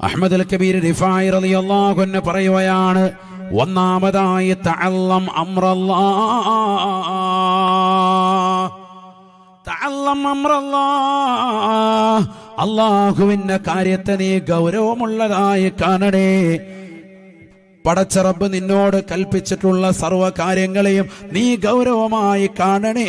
Ahmad അൽ കബീർ റിഫായി റളിയല്ലാഹു അൻഹു പറയുകയാണ്, ഒന്നാമതായി തഅല്ലം അംറല്ലാഹ്, അല്ലാഹുവിന്റെ കാര്യത്തെ നീ ഗൗരവമുള്ളതായി കാണണേ. പടച്ച റബ്ബ് നിന്നോട് കൽപ്പിച്ചിട്ടുള്ള സർവ്വ കാര്യങ്ങളെയും നീ ഗൗരവമായി കാണണേ.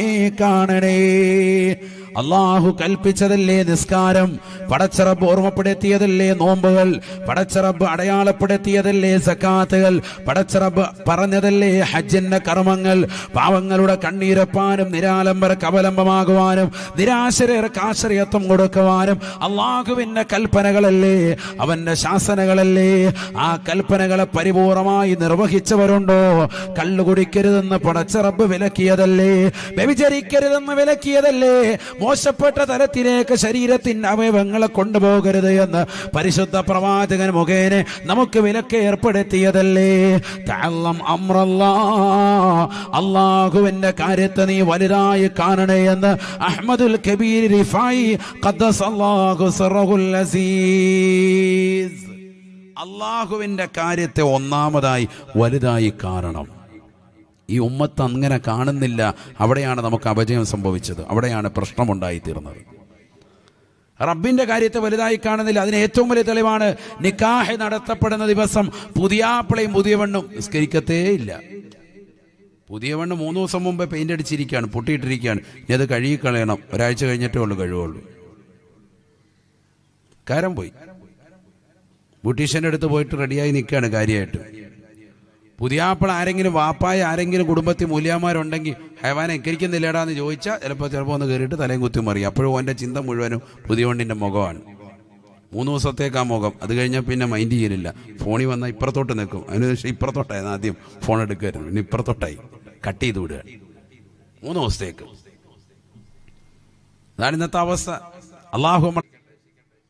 അള്ളാഹു കൽപ്പിച്ചതല്ലേ നിസ്കാരം, പടച്ച റബ്ബ് ഓർമ്മപ്പെടുത്തിയതല്ലേ നോമ്പുകൾ, പടച്ച റബ്ബ് അടയാളപ്പെടുത്തിയതല്ലേ സക്കാത്തുകൾ, പടച്ച റബ്ബ് പറഞ്ഞതല്ലേ ഹജ്ജിന്റെ കർമ്മങ്ങൾ. പാവങ്ങളുടെ കണ്ണീരപ്പാനും നിരാലംബർക്ക് അവലംബമാകുവാനും നിരാശ്രയർക്ക് ആശ്രയത്വം കൊടുക്കുവാനും അള്ളാഹുവിന്റെ കൽപ്പനകളല്ലേ, അവന്റെ ശാസനകളല്ലേ. ആ കൽപ്പനകളെ പരിപൂർണമായി നിർവഹിച്ചവരുണ്ടോ? കള്ളു കുടിക്കരുതെന്ന് പടച്ച റബ്ബ് വിലക്കിയതല്ലേ, വ്യഭിചരിക്കരുതെന്ന് വിലക്കിയതല്ലേ, മോശപ്പെട്ട തലത്തിലേക്ക് ശരീരത്തിന്റെ അവയവങ്ങളെ കൊണ്ടുപോകരുത് എന്ന് പരിശുദ്ധ പ്രവാചകൻ മുഖേന നമുക്ക് വിലക്ക് ഏർപ്പെടുത്തിയതല്ലേ. തഅല്ലം അംറല്ലാഹ്, അല്ലാഹുവിന്റെ കാര്യത്തെ നീ വലുതായി കാണണേ എന്ന് അഹ്മദുൽ കബീർ റിഫായി ഖദ്ദസല്ലാഹു സിറഹുൽ അസീസ്. അല്ലാഹുവിന്റെ കാര്യത്തെ ഒന്നാമതായി വലുതായി കാണണം. ഈ ഉമ്മത്ത് അങ്ങനെ കാണുന്നില്ല. അവിടെയാണ് നമുക്ക് അപജയം സംഭവിച്ചത്, അവിടെയാണ് പ്രശ്നമുണ്ടായിത്തീർന്നത്. റബ്ബിന്റെ കാര്യത്തെ വലുതായി കാണുന്നില്ല. അതിന് ഏറ്റവും വലിയ തെളിവാണ് നിക്കാഹ് നടത്തപ്പെടുന്ന ദിവസം പുതിയാപ്പിളയും പുതിയ പെണ്ണും നിസ്കരിക്കത്തേ ഇല്ല. പുതിയ പെണ്ണ് 3 ദിവസം മുമ്പേ പെയിന്റ് അടിച്ചിരിക്കുകയാണ്, പൊട്ടിയിട്ടിരിക്കുകയാണ്. ഇനി അത് കഴുകിക്കളയണം, ഒരാഴ്ച കഴിഞ്ഞിട്ടേ ഉള്ളൂ കഴിവുള്ളൂ. കാരം പോയി ബ്യൂട്ടീഷ്യൻ്റെ അടുത്ത് പോയിട്ട് റെഡിയായി നിൽക്കുകയാണ് കാര്യമായിട്ട്. പുതിയാപ്പിള ആരെങ്കിലും വാപ്പായ ആരെങ്കിലും കുടുംബത്തിൽ മൂല്യന്മാരുണ്ടെങ്കിൽ ഹൈവാനെ എക്കരിക്കുന്നില്ലേടാന്ന് ചോദിച്ചാൽ ചിലപ്പോൾ ഒന്ന് കയറിയിട്ട് തലയും കുത്തി മറിയും. അപ്പോഴും അവൻ്റെ ചിന്ത മുഴുവനും പുതിയ വണ്ടിൻ്റെ മുഖമാണ്. 3 ദിവസത്തേക്ക് ആ മുഖം, അത് കഴിഞ്ഞാൽ പിന്നെ മൈൻഡ് ചെയ്യലില്ല. ഫോണിൽ വന്നാൽ ഇപ്പുറത്തോട്ട് നിൽക്കും. അതിനുശേഷം ഇപ്പുറത്തോട്ടായിരുന്നു ആദ്യം ഫോൺ എടുക്കുമായിരുന്നു, പിന്നെ ഇപ്പുറത്തോട്ടായി കട്ട് ചെയ്ത് വിടുക 3 ദിവസത്തേക്ക്. അതാണ് ഇന്നത്തെ അവസ്ഥ. അള്ളാഹു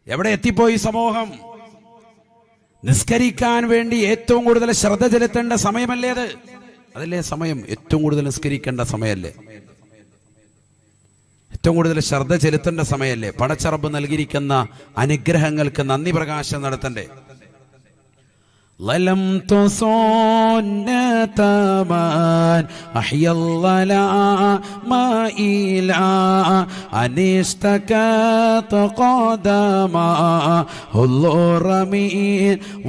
എവിടെ എത്തിപ്പോയി സമൂഹം? നിസ്കരിക്കാൻ വേണ്ടി ഏറ്റവും കൂടുതൽ ശ്രദ്ധ ചെലുത്തേണ്ട സമയമല്ലേ അത്? അതല്ലേ സമയം? ഏറ്റവും കൂടുതൽ നിസ്കരിക്കേണ്ട സമയമല്ലേ? ഏറ്റവും കൂടുതൽ ശ്രദ്ധ ചെലുത്തേണ്ട സമയമല്ലേ? പടച്ച റബ്ബ് നൽകിയിരിക്കുന്ന അനുഗ്രഹങ്ങൾക്ക് നന്ദി പ്രകാശനം നടത്തണ്ടേ? ظلمت سنة من أحيا الظلام إلى أن اشتكت قدماه الرمي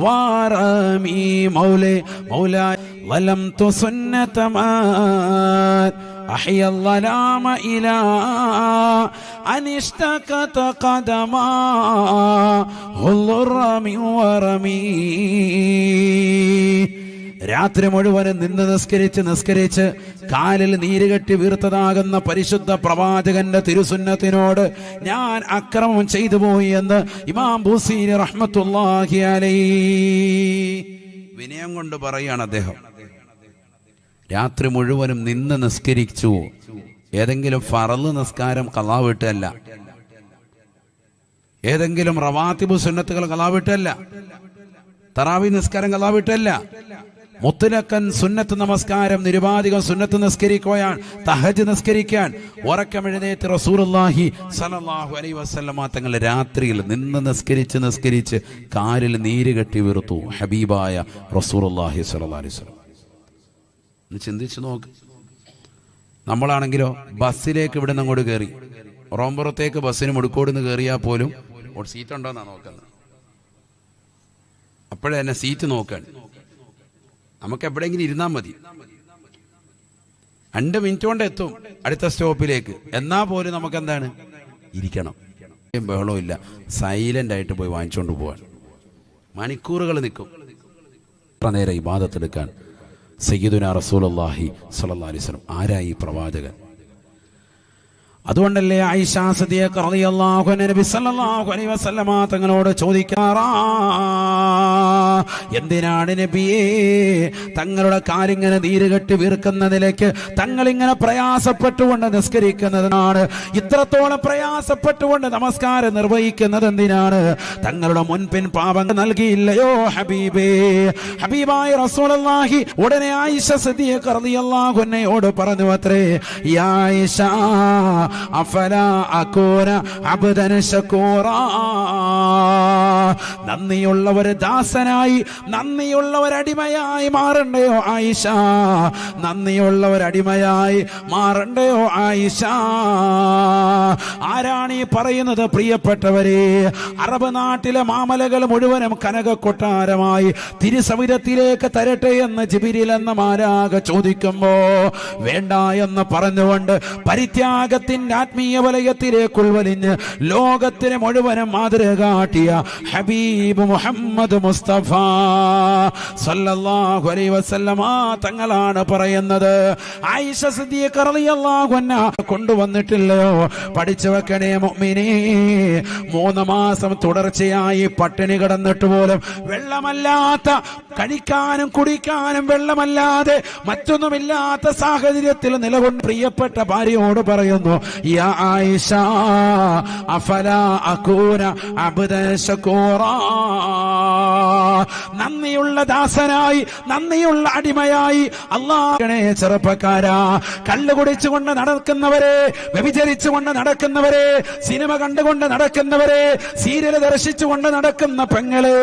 ورمي مولاي ظلمت سنة من أحيا الظلام إلى أن اشتكت قدماه الرمي ورمي. രാത്രി മുഴുവനും നിന്ന് നിസ്കരിച്ച് കാലിൽ നീരുകെട്ടി വീർത്തതാകുന്ന പരിശുദ്ധ പ്രവാചകന്റെ തിരുസുന്നത്തിനോട് ഞാൻ അക്രമം ചെയ്തു പോയി എന്ന് ഇമാം ബൂസീരി റഹ്മത്തുള്ളാഹി അലൈഹി വിനയം കൊണ്ട് പറയാണ് അദ്ദേഹം. രാത്രി മുഴുവനും നിന്ന് നിസ്കരിച്ചു. ഏതെങ്കിലും ഫറള് നിസ്കാരം ഖളാ വിട്ടല്ല, ഏതെങ്കിലും റവാത്തിബ് സുന്നത്തുകൾ ഖളാ വിട്ടല്ല, തറാവി നിസ്കാരം ഖളാ വിട്ടല്ല. മുത്തലക്കൻ സുന്നത്ത് നമസ്കാരം, നിരുപാധികം സുന്നത്ത് നിസ്കരിക്കുകയാണ്. തഹജ്ജുദ് നിസ്കരിക്കാൻ ഉറക്കമെഴുന്നേറ്റ് റസൂലുള്ളാഹി സ്വല്ലല്ലാഹു അലൈഹി വസല്ലമ തങ്ങൾ രാത്രിയിൽ നിന്ന് നിസ്കരിച്ച് കാലിൽ നീര് കെട്ടി വീർത്തു ഹബീബായ റസൂലുള്ളാഹി സ്വല്ലല്ലാഹു അലൈഹി വസല്ലം. ചിന്തിച്ചു നോക്ക്. നമ്മളാണെങ്കിലോ ബസ്സിലേക്ക് ഇവിടെ നിന്ന് അങ്ങോട്ട് കയറി, റോംപുറത്തേക്ക് ബസ്സിന് മുടുക്കോടുന്ന് കയറിയാൽ പോലും സീറ്റ് ഉണ്ടോ എന്നാണ് നോക്കുന്നത്. അപ്പോഴേ തന്നെ സീറ്റ് നോക്കാൻ നമുക്ക് എവിടെയെങ്കിലും ഇരുന്നാൽ മതി. 2 മിനിറ്റ് കൊണ്ട് എത്തും അടുത്ത സ്റ്റോപ്പിലേക്ക്. എന്നാൽ പോലും നമുക്ക് എന്താണ്, ഇരിക്കണം. ബഹളവും ഇല്ല, സൈലന്റ് ആയിട്ട് പോയി വാങ്ങിച്ചുകൊണ്ട് പോവാൻ മണിക്കൂറുകൾ നിൽക്കും. എത്ര നേരം ഇബാദത്തെടുക്കാൻ സയ്യിദുനാ റസൂലുള്ളാഹി സ്വല്ലല്ലാഹു അലൈഹി വസല്ലം. ആരായി പ്രവാചകൻ? അതുകൊണ്ടല്ലേ ആയിഷ സിദ്ദീഖ റളിയല്ലാഹു അൻഹ നബി സല്ലല്ലാഹു അലൈഹി വസല്ലമ തങ്ങളോട് ചോദിക്കാറാ, എന്തിനാണ് നബിയേ തങ്ങളുടെ കാലിങ്ങനെ നീരുകെട്ടി വീർക്കുന്ന നിലയ്ക്ക് തങ്ങളിങ്ങനെ പ്രയാസപ്പെട്ടുകൊണ്ട് നിസ്കരിക്കുന്നതിനാണ്? ഇത്രത്തോളം പ്രയാസപ്പെട്ടുകൊണ്ട് നമസ്കാരം നിർവഹിക്കുന്നത് എന്തിനാണ്? തങ്ങളുടെ മുൻപിൻ പാപങ്ങൾ നൽകിയില്ലയോ ഹബീബേ? ഹബീബായ റസൂലുള്ളാഹി ഉടനെ ആയിഷ സിദ്ദീഖ റളിയല്ലാഹു അൻഹയോട് പറഞ്ഞു അത്രേ, യാ ആയിഷ അഫലാ അകൂന അബ്ദൻ ശകൂറാ, നന്ദിയുള്ളവര് ദാസനായി, നന്ദിയുള്ളവരടിമയായി മാറണ്ടയോ ആയിഷ? നന്ദിയുള്ളവരടിമയായി മാറണ്ടയോ ആയിഷ? ആരാണ് ഈ പറയുന്നത്? പ്രിയപ്പെട്ടവരെ, അറബ് നാട്ടിലെ മാമലകൾ മുഴുവനും കനക കൊട്ടാരമായി തിരുസവിധത്തിലേക്ക് തരട്ടെ എന്ന് ജിബ്രീൽ എന്ന മാലാഖ ചോദിക്കുമ്പോ വേണ്ട എന്ന് പറഞ്ഞുകൊണ്ട് പരിത്യാഗത്തിന്റെ ആത്മീയ വലയത്തിലേക്ക് ഉൾവലിഞ്ഞ് ലോകത്തിന് മുഴുവനും മാതൃക കാട്ടിയ ഹബീബ് മുഹമ്മദ് മുസ്തഫ സല്ലല്ലാഹു അലൈഹി വസല്ലമ തങ്ങളാണ് പറയുന്നത്. ആയിഷ സിദ്ദീഖ റളിയല്ലാഹു അൻഹ കൊണ്ടുവന്നിട്ടില്ലയോ? പഠിച്ചു വെക്കണേ മുഅ്മിനീ, 3 മാസം തുടർച്ചയായി പട്ടിണി കിടന്നിട്ട് പോലും വെള്ളമല്ലാത്ത, കഴിക്കാനും കുടിക്കാനും വെള്ളമല്ലാതെ മറ്റൊന്നുമില്ലാത്ത സാഹചര്യത്തിൽ നിലകൊണ്ട് പ്രിയപ്പെട്ട ഭാര്യയോട് പറയുന്നു, യാ ആയിഷ അഫലാ അകൂന അബ്ദൻ ശകൂറാ, നന്ദിയുള്ള ദാസനായി, നന്ദിയുള്ള അടിമയായി അല്ലാഹുവേ. ചെറുപ്പക്കാരാ, കള്ളു കുടിച്ചുകൊണ്ട് നടക്കുന്നവരെ, വ്യഭിചരിച്ചുകൊണ്ട് നടക്കുന്നവരെ, സിനിമ കണ്ടുകൊണ്ട് നടക്കുന്നവരെ, സീരിയൽ ദർശിച്ചുകൊണ്ട് നടക്കുന്ന പെങ്ങളെ,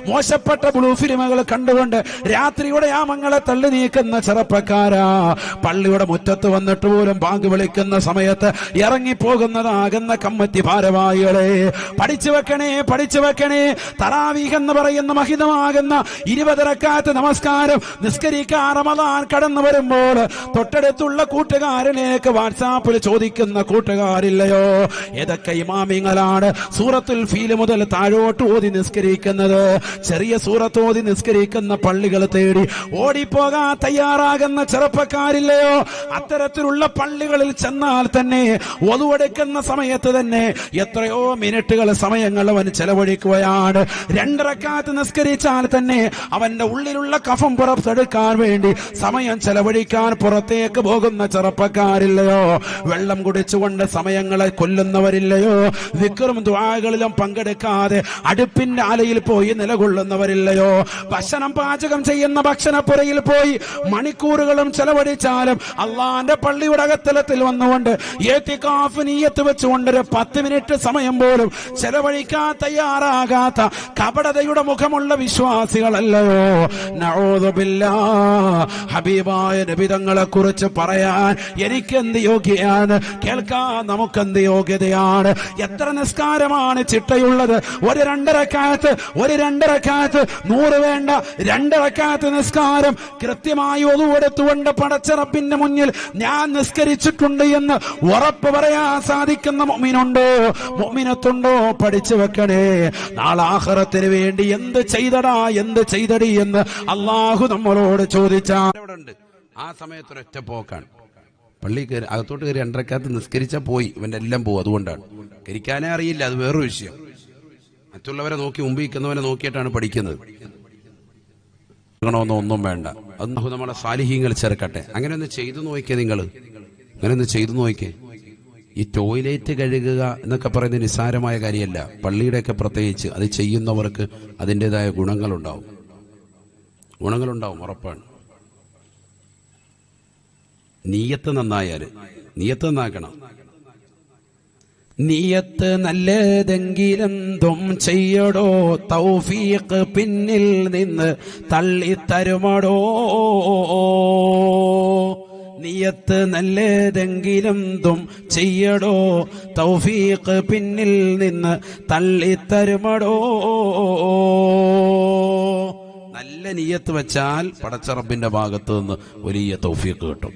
മോശപ്പെട്ട ബ്ലൂ ഫിലിമുകൾ കണ്ടുകൊണ്ട് രാത്രിയുടെ യാമങ്ങളെ തള്ളി നീക്കുന്ന ചെറുപ്പക്കാരാ, പള്ളിയുടെ മുറ്റത്ത് വന്നിട്ട് പോലും ബാങ്ക് വിളിക്കുന്ന സമയത്ത് ഇറങ്ങിപ്പോകുന്നതാകുന്ന കമ്മിറ്റി ഭാരവാഹികളെ, പഠിച്ചു വെക്കണേ, പഠിച്ചു വെക്കണേ. തറാവീഹ് എന്ന് പറയുന്ന മഹിതമാകുന്ന 20 റക്അത്ത് നമസ്കാരം നിസ്കരിക്കാൻ റമദാൻ കടന്നു വരുമ്പോൾ തൊട്ടടുത്തുള്ള കൂട്ടുകാരനേക്ക് വാട്സാപ്പിൽ ചോദിക്കുന്ന കൂട്ടുകാരില്ലയോ? ഏതൊക്കെ ഇമാമിങ്ങളാണ് സൂറത്തുൽ ഫീൽ മുതൽ താഴോട്ട് ഓതി നിസ്കരിക്കുന്നത്? ചെറിയ സൂറത്ത് ഓതി നിസ്കരിക്കുന്ന പള്ളികൾ തേടി ഓടിപ്പോകാൻ തയ്യാറാകുന്ന ചെറുപ്പക്കാരില്ലയോ? അത്തരത്തിലുള്ള പള്ളികളിൽ ചെന്നാൽ തന്നെ ഒതുവെടുക്കുന്ന സമയത്ത് തന്നെ എത്രയോ മിനിറ്റുകൾ സമയങ്ങൾ അവൻ ചെലവഴിക്കുകയാണ്. 2 റക്അത്ത് നിസ്കരിച്ചാൽ തന്നെ അവന്റെ ഉള്ളിലുള്ള കഫം പുറത്തെടുക്കാൻ വേണ്ടി സമയം ചെലവഴിക്കാൻ പുറത്തേക്ക് പോകുന്ന ചെറുപ്പക്കാരില്ലയോ? വെള്ളം കുടിച്ചുകൊണ്ട് സമയങ്ങളെ കൊല്ലുന്നവരില്ലയോ? ദിക്റും ദുആകളിലും പങ്കെടുക്കാതെ അടുപ്പിന്റെ ആലയിൽ പോയി നിലകൊള്ളുന്നവരില്ലയോ? ഭക്ഷണം പാചകം ചെയ്യുന്ന ഭക്ഷണപ്പുരയിൽ പോയി മണിക്കൂറുകളും ചെലവഴിച്ചാലും അള്ളാന്റെ പള്ളിയുടെ അകത്തലത്തിൽ വന്നുകൊണ്ട് ഇഅ്തികാഫ് നിയ്യത്ത് വെച്ചുകൊണ്ട് ഒരു 10 മിനിറ്റ് സമയം പോലും ചെലവഴിക്കാൻ തയ്യാറാകാത്ത കപടതയുടെ മുഖമുള്ള വിശ്വാസികളല്ലയോ? നഊദു ബില്ലാഹ്. ഹബീബായ നബി തങ്ങളെ കുറിച്ച് പറയാൻ എനിക്കെന്ത് യോഗ്യയാണ്? കേൾക്കാൻ നമുക്കെന്ത് യോഗ്യതയാണ്? എത്ര നിസ്കാരമാണ് ചിട്ടയുള്ളത്? ഒരു 2 റക്അത്ത്, ഒരു 2 റക്അത്ത്, 100 വേണ്ട, 2 റക്അത്ത് നിസ്കാരം കൃത്യമായി ഒതുവെടുത്തുകൊണ്ട് പടച്ച റബ്ബിന്റെ മുന്നിൽ ഞാൻ നിസ്കരിച്ചിട്ടുണ്ട് എന്ന് ഉറപ്പ് പറയാൻ സാധിക്കുന്ന മുഅ്മിനുണ്ടോ? മുഅ്മിനത്തുണ്ടോ? പഠിച്ചു വെക്കണേ. നാളെ ആഖിറത്തിന് വേണ്ടി എന്ത് ചെയ്തടാ, എന്ത് ചെയ്തടി എന്ന് അള്ളാഹു നമ്മളോട് ചോദിച്ചാൽ ആ സമയത്ത് ഒരൊറ്റ പോക്കാണ്. പള്ളി കയറി അകത്തോട്ട് കയറി 2 റക്അത്ത് നിസ്കരിച്ചാൽ പോയി, ഇവന്റെ എല്ലാം പോകും. അതുകൊണ്ടാണ് കരിക്കാനേ അറിയില്ല, അത് വേറൊരു വിഷയം. മറ്റുള്ളവരെ നോക്കി മുമ്പ് നിൽക്കുന്നവനെ നോക്കിയിട്ടാണ് പഠിക്കുന്നത്. ഒന്നും വേണ്ട, അത് നമ്മളെ സാലിഹീങ്ങൾ ചേർക്കട്ടെ. അങ്ങനെ ഒന്ന് ചെയ്തു നോക്കിയേ, നിങ്ങൾ അങ്ങനെ ഒന്ന് ചെയ്തു നോക്കിയേ. ഈ ടോയ്ലറ്റ് കഴുകുക എന്നൊക്കെ പറയുന്നത് നിസ്സാരമായ കാര്യമല്ല. പള്ളിയുടെയൊക്കെ പ്രത്യേകിച്ച് അത് ചെയ്യുന്നവർക്ക് അതിൻ്റെതായ ഗുണങ്ങളുണ്ടാവും, ഉറപ്പാണ്. നിയ്യത്ത് നന്നായാൽ, നിയ്യത്ത് നന്നാക്കണം. നിയ്യത്ത് നല്ലതെങ്കിലെന്തും ചെയ്യടോ, തൗഫീഖ് പിന്നിൽ നിന്ന് തള്ളിത്തരുമടോ. നിയ്യത്ത് നല്ലതെങ്കിലെന്തും ചെയ്യടോ, തൗഫീഖ് പിന്നിൽ നിന്ന് തള്ളിത്തരുമടോ. നല്ല നിയ്യത്ത് വെച്ചാൽ പടച്ച റബ്ബിന്റെ ഭാഗത്ത് നിന്ന് വലിയ തൗഫീഖ് കിട്ടും.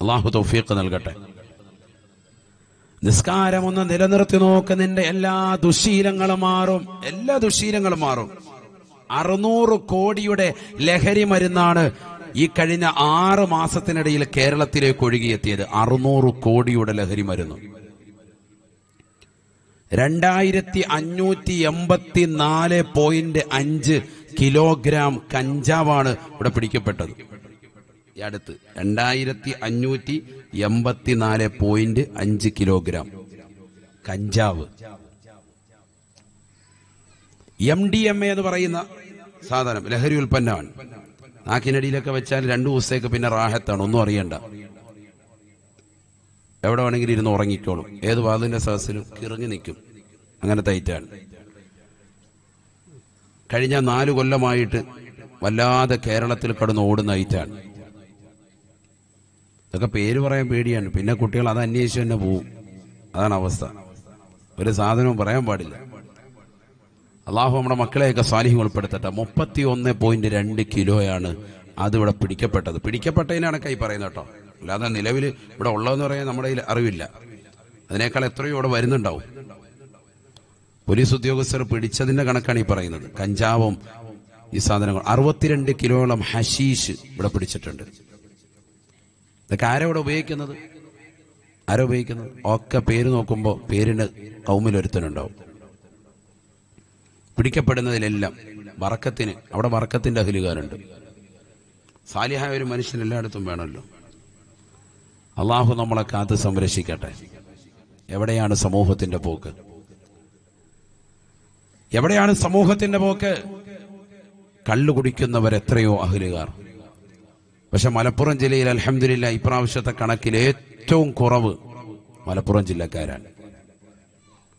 അല്ലാഹു തൗഫീഖ് നൽകട്ടെ. നിസ്കാരം ഒന്ന് നിലനിർത്തി നോക്ക്, നിന്റെ എല്ലാ ദുശീലങ്ങളും മാറും, എല്ലാ ദുശീലങ്ങളും മാറും. 600 കോടിയുടെ ലഹരി മരുന്നാണ് ഈ കഴിഞ്ഞ 6 മാസത്തിനിടയിൽ കേരളത്തിലേക്ക് ഒഴുകിയെത്തിയത്. 600 കോടിയുടെ ലഹരി മരുന്ന്. 2584.5 കിലോഗ്രാം കഞ്ചാവാണ് ഇവിടെ പിടിക്കപ്പെട്ടത്. ഈ അടുത്ത് 2584.5 കിലോഗ്രാം കഞ്ചാവ്. MDMA എന്ന് പറയുന്ന സാധനം ലഹരി ഉൽപ്പന്നമാണ്. നാക്കിനടിയിലൊക്കെ വെച്ചാൽ 2 ദിവസത്തേക്ക് പിന്നെ റാഹത്താണ്, ഒന്നും അറിയണ്ട. എവിടെ വേണമെങ്കിലും ഇരുന്ന് ഉറങ്ങിക്കോളും. ഏത് വാതിലിന്റെ സദസ്സിലും കിറങ്ങി നിൽക്കും. അങ്ങനെ തൈറ്റാണ്. കഴിഞ്ഞ 4 കൊല്ലമായിട്ട് വല്ലാതെ കേരളത്തിൽ കടന്ന് ഓടുന്ന ഐറ്റാണ്. ഇതൊക്കെ പേര് പറയാൻ പേടിയാണ്. പിന്നെ കുട്ടികൾ അത് അന്വേഷിച്ച് തന്നെ പോവും. അതാണ് അവസ്ഥ. ഒരു സാധനവും പറയാൻ പാടില്ല. അള്ളാഹു നമ്മുടെ മക്കളെയൊക്കെ സാലിഹ്യം ഉൾപ്പെടുത്തട്ടെ. 31.2 കിലോയാണ് അതിവിടെ പിടിക്കപ്പെട്ടത്. പിടിക്കപ്പെട്ടതിനാണ് കൈ പറയുന്നത് കേട്ടോ. അല്ലാതെ നിലവിൽ ഇവിടെ ഉള്ളതെന്ന് പറയാൻ നമ്മുടെ കയ്യിൽ അറിവില്ല. അതിനേക്കാൾ എത്രയോ ഇവിടെ വരുന്നുണ്ടാവും. പോലീസ് ഉദ്യോഗസ്ഥർ പിടിച്ചതിന്റെ കണക്കാണ് ഈ പറയുന്നത്. കഞ്ചാവും ഈ സാധനങ്ങൾ 62 കിലോളം ഹഷീഷ് ഇവിടെ പിടിച്ചിട്ടുണ്ട്. ഇതൊക്കെ ആരാ ഇവിടെ ഉപയോഗിക്കുന്നത്? ആരാ ഉപയോഗിക്കുന്നത്? ഒക്കെ പേര് നോക്കുമ്പോൾ പേരിന് കൗമിലൊരുത്തനുണ്ടാവും. പിടിക്കപ്പെടുന്നതിലെല്ലാം ബറക്കത്തിന്, അവിടെ ബറക്കത്തിന്റെ അഹലുകാരുണ്ട്. സാലിഹായ ഒരു മനുഷ്യൻ എല്ലായിടത്തും വേണമല്ലോ. അള്ളാഹു നമ്മളെ കാത്ത് സംരക്ഷിക്കട്ടെ. എവിടെയാണ് സമൂഹത്തിന്റെ പോക്ക്? എവിടെയാണ് സമൂഹത്തിന്റെ പോക്ക്? കള്ളു കുടിക്കുന്നവരെത്രയോ അഹലുകാർ. പക്ഷെ മലപ്പുറം ജില്ലയിൽ അൽഹംദുലില്ലാ ഇപ്രാവശ്യത്തെ കണക്കിൽ ഏറ്റവും കുറവ് മലപ്പുറം ജില്ലക്കാരാണ്.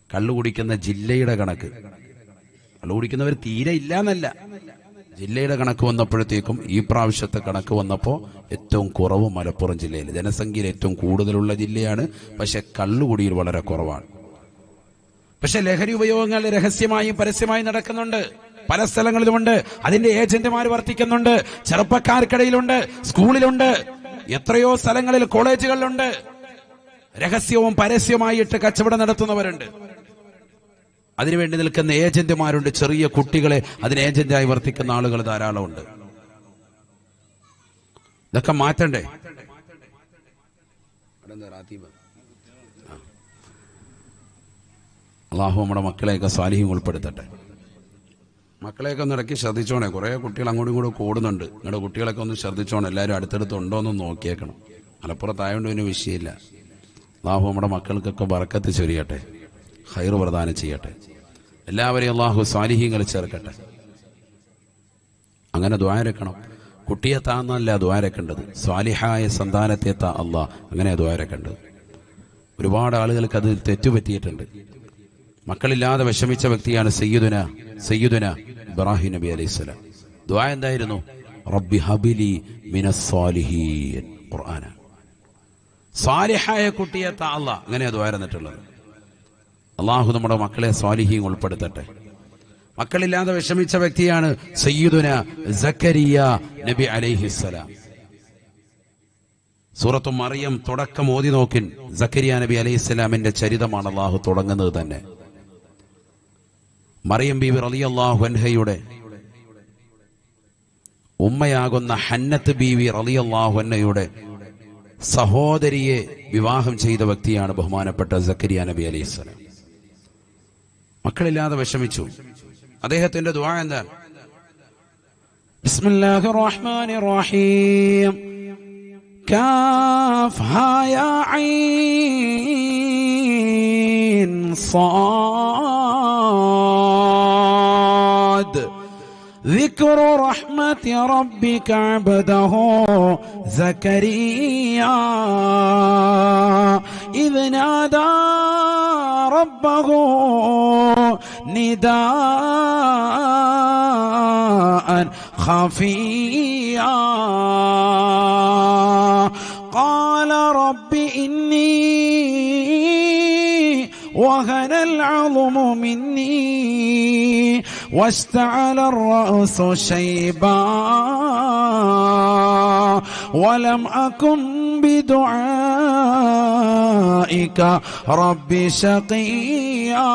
കള്ളു കുടിക്കുന്ന ജില്ലയുടെ കണക്ക്, കള്ളു കുടിക്കുന്നവർ തീരെ ഇല്ല എന്നല്ല, ജില്ലയുടെ കണക്ക് വന്നപ്പോഴത്തേക്കും ഈ പ്രാവശ്യത്തെ കണക്ക് വന്നപ്പോൾ ഏറ്റവും കുറവ് മലപ്പുറം ജില്ലയിൽ. ജനസംഖ്യയിൽ ഏറ്റവും കൂടുതലുള്ള ജില്ലയാണ്, പക്ഷെ കള്ളുകുടിയിൽ വളരെ കുറവാണ്. പക്ഷെ ലഹരി ഉപയോഗങ്ങൾ രഹസ്യമായും പരസ്യമായും നടക്കുന്നുണ്ട്. പല സ്ഥലങ്ങളിലുമുണ്ട്. അതിന്റെ ഏജന്റുമാർ വർത്തിക്കുന്നുണ്ട്. ചെറുപ്പക്കാർക്കിടയിലുണ്ട്, സ്കൂളിലുണ്ട്, എത്രയോ സ്ഥലങ്ങളിൽ കോളേജുകളിലുണ്ട്. രഹസ്യവും പരസ്യമായിട്ട് കച്ചവടം നടത്തുന്നവരുണ്ട്. അതിനുവേണ്ടി നിൽക്കുന്ന ഏജന്റുമാരുണ്ട്. ചെറിയ കുട്ടികളെ അതിന് ഏജന്റായി വർത്തിക്കുന്ന ആളുകൾ ധാരാളമുണ്ട്. ഇതൊക്കെ മാറ്റണ്ടേ? അള്ളാഹു നമ്മുടെ മക്കളെയൊക്കെ സാലിഹ്യം ഉൾപ്പെടുത്തട്ടെ. മക്കളെയൊക്കെ ഒന്ന് ഇടയ്ക്ക് ശ്രദ്ധിച്ചോണേ. കുറേ കുട്ടികൾ അങ്ങോട്ടും ഇങ്ങോട്ടും കൂടുന്നുണ്ട്. നിങ്ങളുടെ കുട്ടികളൊക്കെ ഒന്ന് ശ്രദ്ധിച്ചോണം. എല്ലാവരും അടുത്തടുത്ത് ഉണ്ടോ എന്ന് നോക്കിയേക്കണം. മലപ്പുറത്തായതുകൊണ്ട് പിന്നെ വിഷയമില്ല. അള്ളാഹു നമ്മുടെ മക്കൾക്കൊക്കെ ബറക്കത്ത് ചൊരിയട്ടെ, ഖൈർ പ്രദാനം ചെയ്യട്ടെ. എല്ലാവരെയും അള്ളാഹു സാലിഹ്യങ്ങൾ ചേർക്കട്ടെ. അങ്ങനെ ദ്വാരക്കണം. കുട്ടിയെ താന്നല്ല ദ്വാരക്കേണ്ടത്, സ്വാലിഹായ സന്താനത്തെ താ അള്ളാഹ്, അങ്ങനെ ദ്വാരക്കേണ്ടത്. ഒരുപാട് ആളുകൾക്ക് അത് തെറ്റുപറ്റിയിട്ടുണ്ട്. മക്കളില്ലാതെ വിഷമിച്ച വ്യക്തിയാണ് സയ്യിദുന ഇബ്രാഹിം നബി അലൈഹിസ്സലാം. ദുആ എന്തായിരുന്നു? റബ്ബി ഹബിലി മിനസ് സാലിഹീൻ. ഖുർആന. സാലിഹായ കുട്ടിയെ താ അള്ളാഹ്, അങ്ങനെയാ ദുആ ഇരുന്നിട്ടുള്ളത്. അള്ളാഹു നമ്മുടെ മക്കളെ സ്വാലിഹീൻ ഉൾപ്പെടുത്തട്ടെ. മക്കളില്ലാതെ വിഷമിച്ച വ്യക്തിയാണ് സയ്യിദുന സക്കരിയ നബി അലൈഹിസ്സലാം. സൂറത്തു മറിയം തുടക്കം ഓതി നോക്കിൻ. സക്കരിയ നബി അലൈഹിസ്സലാമിന്റെ ചരിതമാണ് അള്ളാഹു തുടങ്ങുന്നത് തന്നെ. മറിയം ബീവി റളിയല്ലാഹു അൻഹയുടെ ഉമ്മയാകുന്ന ഹന്നത്ത് ബീവി റളിയല്ലാഹു അൻഹയുടെ സഹോദരിയെ വിവാഹം ചെയ്ത വ്യക്തിയാണ് ബഹുമാനപ്പെട്ട സക്കരിയ നബി അലൈഹിസ്സലാം. മക്കളില്ലാതെ വിഷമിച്ചു. അദ്ദേഹത്തിന്റെ ദുആ എന്താണ്? ബിസ്മില്ലാഹിർ റഹ്മാനിർ റഹീം. കാഫ്ഹാ യാ ഐൻ സാദ്. ذكر رحمة ربك عبده زكريا إذ نادى ربه نداء خفيا قال رب إني وهن العظم مني واشتعل الرأس شيبا ولم أكن بدعائك رب شقيا.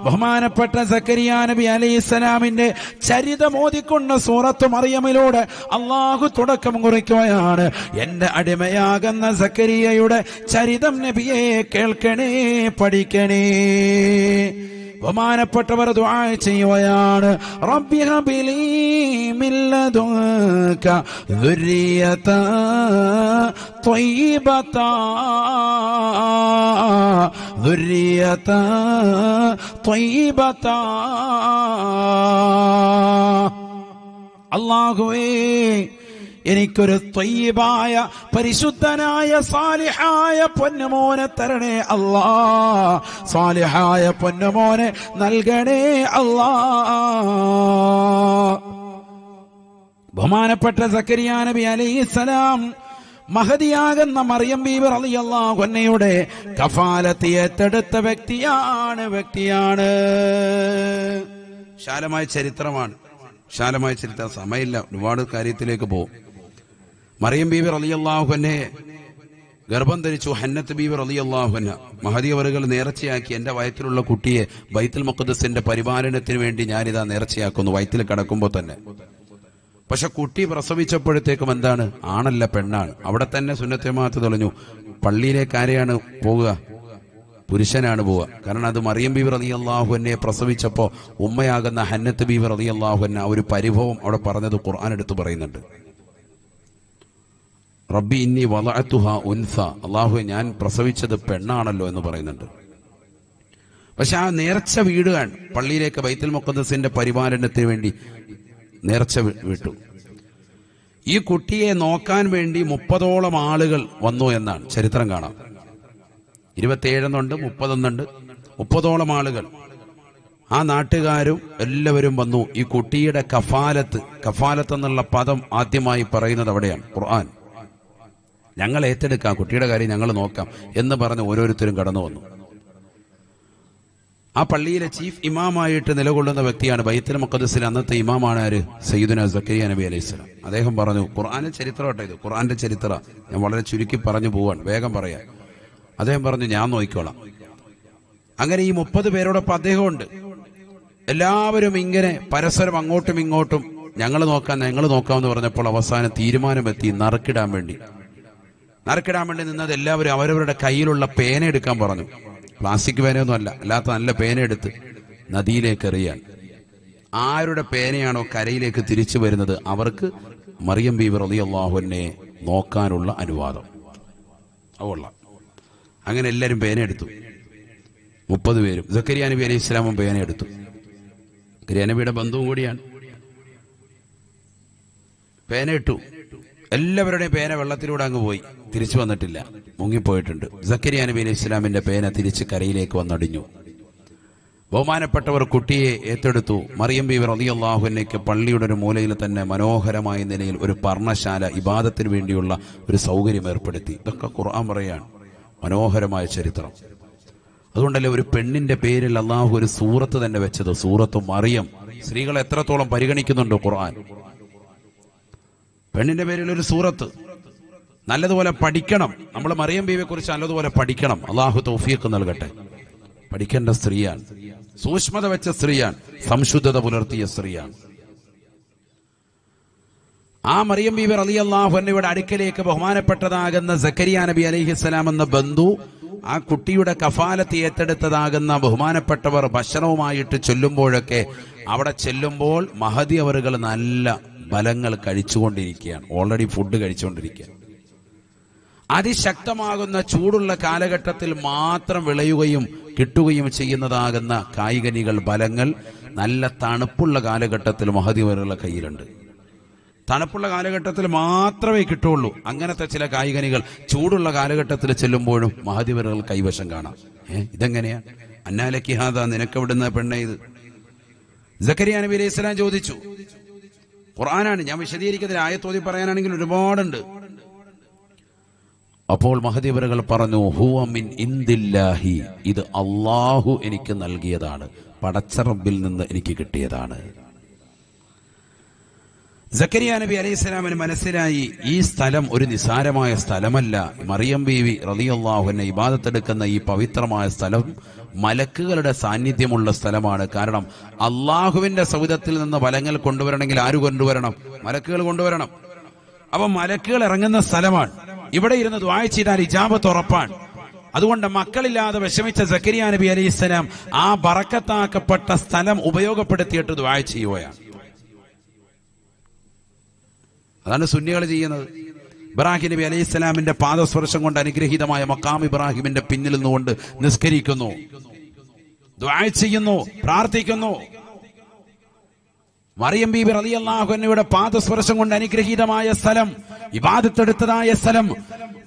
ബഹുമാനപ്പെട്ട സക്കരിയ നബി അലൈഹിസ്സലാമിന്റെ ചരിതം ഓതിക്കൊണ്ട സൂറത്ത് മറിയമിലൂടെ അള്ളാഹു തുടക്കം കുറിക്കുകയാണ്. എന്റെ അടിമയാകുന്ന സക്കരിയയുടെ ചരിതം നബിയെ കേൾക്കണേ, പഠിക്കണേ. ബഹുമാനപ്പെട്ടവർ ദുആ ചെയ്യുകയാണ്. റബ്ബി ഹബിലി മിൻ ലദുൻക ദുർരിയതൻ ത്വയ്യിബതൻ ദുർരിയതൻ ത്വയ്യിബതൻ. അല്ലാഹുവേ, എനിക്കൊരു ത്വയ്യിബായ പരിശുദ്ധനായ സാലിഹായ പൊന്നുമോനെ തരണേ അല്ലാ, സാലിഹായ പൊന്നുമോനെ നൽകണേ അല്ലാ. ബഹുമാനപ്പെട്ട സക്കരിയ നബി അലൈഹിസ്സലാം മഹദിയാകുന്ന മറിയം ബീവി റളിയല്ലാഹു അൻഹയുടെ കഫാലത്ത് ഏറ്റെടുത്ത വ്യക്തിയാണ്. വിശാലമായ ചരിത്രമാണ്, വിശാലമായ ചരിത്രം. സമയമില്ല, ഒരുപാട് കാര്യത്തിലേക്ക് പോകും. മറിയം ബീവി റളിയല്ലാഹു അൻഹയെ ഗർഭം ധരിച്ചു ഹന്നത്ത് ബീവി റളിയല്ലാഹു അൻഹ. മഹദി അവറുകൾ നേർച്ചയാക്കി, എന്റെ വയറ്റിലുള്ള കുട്ടിയെ ബൈത്തുൽ മുഖദ്ദസിന്റെ പരിപാലനത്തിന് വേണ്ടി ഞാനിതാ നേർച്ചയാക്കുന്നു, വയറ്റിൽ കിടക്കുമ്പോൾ തന്നെ. പക്ഷെ കുട്ടി പ്രസവിച്ചപ്പോഴത്തേക്കും എന്താണ്, ആണല്ല പെണ്ണാണ്. അവിടെ തന്നെ സുന്നത്തെ ജമാഅത്ത് തെളിഞ്ഞു, പള്ളിയിലേക്ക് ആരെയാണ് പോവുക, പുരുഷനാണ് പോവുക. കാരണം അത് മറിയം ബീവി റളിയല്ലാഹു അൻഹയെ പ്രസവിച്ചപ്പോൾ ഉമ്മയാകുന്ന ഹന്നത്ത് ബീവി റളിയല്ലാഹു അൻഹ ഒരു പരിഭവം അവിടെ പറഞ്ഞത് ഖുർആൻ എടുത്ത് പറയുന്നുണ്ട്. റബ്ബി ഇന്നി വദഅതുഹാ ഉൻസ, അല്ലാഹു ഞാൻ പ്രസവിച്ചത് പെണ്ണാണല്ലോ എന്ന് പറയുന്നുണ്ട്. പക്ഷെ ആ നേർച്ച വീടുകയാണ്, പള്ളിയിലേക്ക് ബൈത്തുൽ മുഖദ്ദസിന്റെ പരിപാലനത്തിന് വേണ്ടി നേർച്ച വിട്ടു. ഈ കുട്ടിയെ നോക്കാൻ വേണ്ടി 30ഓളം ആളുകൾ വന്നു എന്നാണ് ചരിത്രം കാണാം. 27 30 30ഓളം ആളുകൾ, ആ നാട്ടുകാരും എല്ലാവരും വന്നു. ഈ കുട്ടിയുടെ കഫാലത്ത് എന്നുള്ള പദം ആദ്യമായി പറയുന്നത് അവിടെയാണ്. ഖുർആൻ ഞങ്ങൾ ഏറ്റെടുക്കാം, കുട്ടിയുടെ കാര്യം ഞങ്ങൾ നോക്കാം എന്ന് പറഞ്ഞ് ഓരോരുത്തരും കടന്നു വന്നു. ആ പള്ളിയിലെ ചീഫ് ഇമാമായിട്ട് നിലകൊള്ളുന്ന വ്യക്തിയാണ്, ബൈത്തുൽ മുഖദ്ദസിലെ അന്നത്തെ ഇമാമാണ് ആര്, സയ്യിദുനാ സക്കരിയ നബി അലൈഹിസ്സലാം. അദ്ദേഹം പറഞ്ഞു, ഖുർആന്റെ ചരിത്രമാട്ടെ ഇത്, ഖുർആന്റെ ചരിത്രം ഞാൻ വളരെ ചുരുക്കി പറഞ്ഞു പോവാണ്, വേഗം പറയാൻ. അദ്ദേഹം പറഞ്ഞു ഞാൻ നോക്കിക്കോളാം. അങ്ങനെ ഈ 30 പേരോടൊപ്പം അദ്ദേഹമുണ്ട്. എല്ലാവരും ഇങ്ങനെ പരസ്പരം അങ്ങോട്ടും ഇങ്ങോട്ടും ഞങ്ങൾ നോക്കാമെന്ന് പറഞ്ഞപ്പോൾ അവസാനം തീരുമാനമെത്തി നറുക്കിടാൻ വേണ്ടി നിന്നത് എല്ലാവരും അവരവരുടെ കയ്യിലുള്ള പേന എടുക്കാൻ പറഞ്ഞു. പ്ലാസ്റ്റിക് പേനയൊന്നും അല്ല, അല്ലാത്ത നല്ല പേന എടുത്ത് നദിയിലേക്ക് എറിയാൻ. ആരുടെ പേനയാണോ കരയിലേക്ക് തിരിച്ചു വരുന്നത് അവർക്ക് മറിയം ബീവി റളിയല്ലാഹു അൻഹയെ നോക്കാനുള്ള അനുവാദം. അതുകൊള്ളാം. അങ്ങനെ എല്ലാവരും പേന എടുത്തു, 30 പേരും. സക്കരിയ നബി അലൈഹി ഇസ്ലാമും പേന എടുത്തു. സക്കരിയ നബിയുടെ ബന്ധുവും കൂടിയാണ്. പേന ഇട്ടു. എല്ലാവരുടെയും പേന വെള്ളത്തിലൂടെ അങ്ങ് പോയി, തിരിച്ചു വന്നിട്ടില്ല, മുങ്ങിപ്പോയിട്ടുണ്ട്. സക്കരിയ നബി അലൈഹി ഇസ്ലാമിന്റെ പേന തിരിച്ച് കരയിലേക്ക് വന്നടിഞ്ഞു. ബഹുമാനപ്പെട്ടവർ കുട്ടിയെ ഏറ്റെടുത്തു. മറിയം ബീവി റളിയല്ലാഹു അൻഹയ്ക്ക് പള്ളിയുടെ ഒരു മൂലയിൽ തന്നെ മനോഹരമായ നിലയിൽ ഒരു പർണശാല, ഇബാദത്തിന് വേണ്ടിയുള്ള ഒരു സൗകര്യം ഏർപ്പെടുത്തി. ഇതൊക്കെ ഖുർആൻ പറയാണ്, മനോഹരമായ ചരിത്രം. അതുകൊണ്ടല്ലേ ഒരു പെണ്ണിന്റെ പേരിൽ അള്ളാഹു ഒരു സൂറത്ത് തന്നെ വെച്ചത്, സൂറത്തു മറിയം. സ്ത്രീകളെ എത്രത്തോളം പരിഗണിക്കുന്നുണ്ടോ ഖുർആൻ. പെണ്ണിന്റെ പേരിൽ ഒരു സൂറത്ത്. നല്ലതുപോലെ പഠിക്കണം. നമ്മൾ മറിയം ബീവിയെ കുറിച്ച് നല്ലതുപോലെ പഠിക്കണം. അള്ളാഹു തൗഫീഖ് നൽകട്ടെ. പഠിക്കേണ്ട സ്ത്രീയാണ്, സൂക്ഷ്മത വെച്ച സ്ത്രീയാണ്, സംശുദ്ധത പുലർത്തിയ സ്ത്രീയാണ്. ആ മറിയം ബീവി റളിയല്ലാഹു അൻഹയുടെ അടുക്കലേക്ക് ബഹുമാനപ്പെട്ടതാകുന്ന സക്കരിയ നബി അലൈഹിസ്സലാം എന്ന ബന്ധു, ആ കുട്ടിയുടെ കഫാലത്ത് ഏറ്റെടുത്തതാകുന്ന ബഹുമാനപ്പെട്ടവർ ഭക്ഷണവുമായിട്ട് ചൊല്ലുമ്പോഴൊക്കെ അവിടെ ചെല്ലുമ്പോൾ മഹദി അവറുകൾ നല്ല ഫലങ്ങൾ കഴിച്ചുകൊണ്ടിരിക്കുകയാണ്. Already food കഴിച്ചുകൊണ്ടിരിക്കുക. അതിശക്തമാകുന്ന ചൂടുള്ള കാലഘട്ടത്തിൽ മാത്രം വിളയുകയും കിട്ടുകയും ചെയ്യുന്നതാകുന്ന കായികനികൾ, ഫലങ്ങൾ നല്ല തണുപ്പുള്ള കാലഘട്ടത്തിൽ മഹദി അവറുകളുടെ കയ്യിലുണ്ട്. തണുപ്പുള്ള കാലഘട്ടത്തിൽ മാത്രമേ കിട്ടുള്ളൂ. അങ്ങനത്തെ ചില കായികനികൾ ചൂടുള്ള കാലഘട്ടത്തിൽ ചെല്ലുമ്പോഴും മഹദി അവറുകൾ കൈവശം കാണാം. ഇതെങ്ങനെയാ? അന്നാലക്കി ഹാദാ, നിനക്കെവിടുന്ന പെണ്ണ ഇത്? സക്കരിയ നബി അലൈഹി സ്വലാം ചോദിച്ചു. ഖുർആനാണ്, ഞാൻ വിശദീകരിക്കുന്നതിൽ ആയത്തോതി പറയാനാണെങ്കിൽ ഒരുപാടുണ്ട്. അപ്പോൾ മഹദി അവറുകൾ പറഞ്ഞു, ഹുവ മിൻ ഇൻദില്ലാഹി, ഇത് അല്ലാഹു എനിക്ക് നൽകിയതാണ്, പടച്ച റബ്ബിൽ നിന്ന് എനിക്ക് കിട്ടിയതാണ്. സക്കരിയ നബി അലൈഹി സ്വലാമിന് മനസ്സിലായി, ഈ സ്ഥലം ഒരു നിസാരമായ സ്ഥലമല്ല. മറിയം ബീവി റളിയല്ലാഹു അൻഹ ഇബാദത്തെടുക്കുന്ന ഈ പവിത്രമായ സ്ഥലം മലക്കുകളുടെ സാന്നിധ്യമുള്ള സ്ഥലമാണ്. കാരണം അള്ളാഹുവിന്റെ സൗദത്തിൽ നിന്ന് ഫലങ്ങൾ കൊണ്ടുവരണമെങ്കിൽ ആര് കൊണ്ടുവരണം? മലക്കുകൾ കൊണ്ടുവരണം. അപ്പൊ മലക്കുകൾ ഇറങ്ങുന്ന സ്ഥലമാണ്. ഇവിടെ ഇരുന്ന് ദുആ ചെയ്താൽ ഇജാബത്ത് ഉറപ്പാണ്. അതുകൊണ്ട് മക്കളില്ലാതെ വിഷമിച്ച സക്കരിയ നബി അലൈഹിസ്സലാം ആ ബറക്കത്താക്കപ്പെട്ട സ്ഥലം ഉപയോഗപ്പെടുത്തിയിട്ട് ദുആ ചെയ്യുകയാണ്. അതാണ് സുന്നികൾ ചെയ്യുന്നത്. ഇബ്രാഹിം നബി അലൈഹി സ്വലാമിന്റെ പാദസ്പർശം കൊണ്ട് അനുഗ്രഹീതമായ മഖാം ഇബ്രാഹിമിന്റെ പിന്നിൽ നിന്നുകൊണ്ട് നിസ്കരിക്കുന്നു, ദുആ ചെയ്യുന്നു, പ്രാർത്ഥിക്കുന്നു. മറിയം ബീബി റളിയല്ലാഹു അൻഹയുടെ പാദസ്പർശം കൊണ്ട് അനുഗ്രഹീതമായ സ്ഥലം, ഇബാദത്തെടുത്തതായ സ്ഥലം,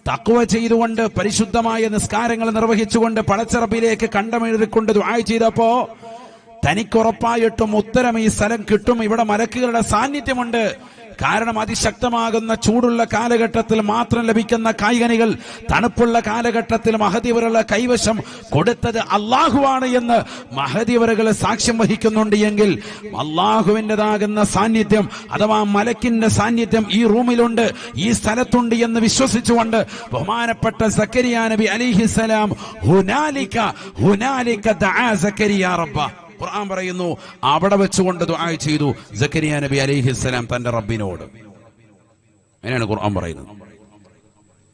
തഖ്വ ചെയ്തുകൊണ്ട് പരിശുദ്ധമായ നിസ്കാരങ്ങൾ നിർവഹിച്ചുകൊണ്ട് പടച്ചറബിലേക്ക് കണ്ടമെഴുതിക്കൊണ്ട് ദുആ ചെയ്തപ്പോ തനിക്കുറപ്പായിട്ടും ഉത്തരം ഈ സ്ഥലം കിട്ടും, ഇവിടെ മലക്കുകളുടെ സാന്നിധ്യമുണ്ട്. കാരണം അതിശക്തമാകുന്ന ചൂടുള്ള കാലഘട്ടത്തിൽ മാത്രം ലഭിക്കുന്ന കായ്കനികൾ തണുപ്പുള്ള കാലഘട്ടത്തിൽ മഹദിവറുകളുടെ കൈവശം കൊടുത്തത് അള്ളാഹുവാണ് എന്ന് മഹദിവറുകൾ സാക്ഷ്യം വഹിക്കുന്നുണ്ട് എങ്കിൽ അള്ളാഹുവിൻ്റെതാകുന്ന സാന്നിധ്യം അഥവാ മലക്കിന്റെ സാന്നിധ്യം ഈ റൂമിലുണ്ട്, ഈ സ്ഥലത്തുണ്ട് എന്ന് വിശ്വസിച്ചുകൊണ്ട് ബഹുമാനപ്പെട്ട സക്കരിയ നബി അലൈഹിസ്സലാം ഹുനാലിക ദഅ സക്കരിയ റബ്ബ, ഖുർആൻ പറയുന്നു അവിടെ വെച്ചുകൊണ്ട് ദുആ ചെയ്തു സക്കരിയ നബി അലൈഹിസ്സലാം തന്റെ റബ്ബിനോട്. അങ്ങനെയാണ് ഖുർആൻ പറയുന്നത്.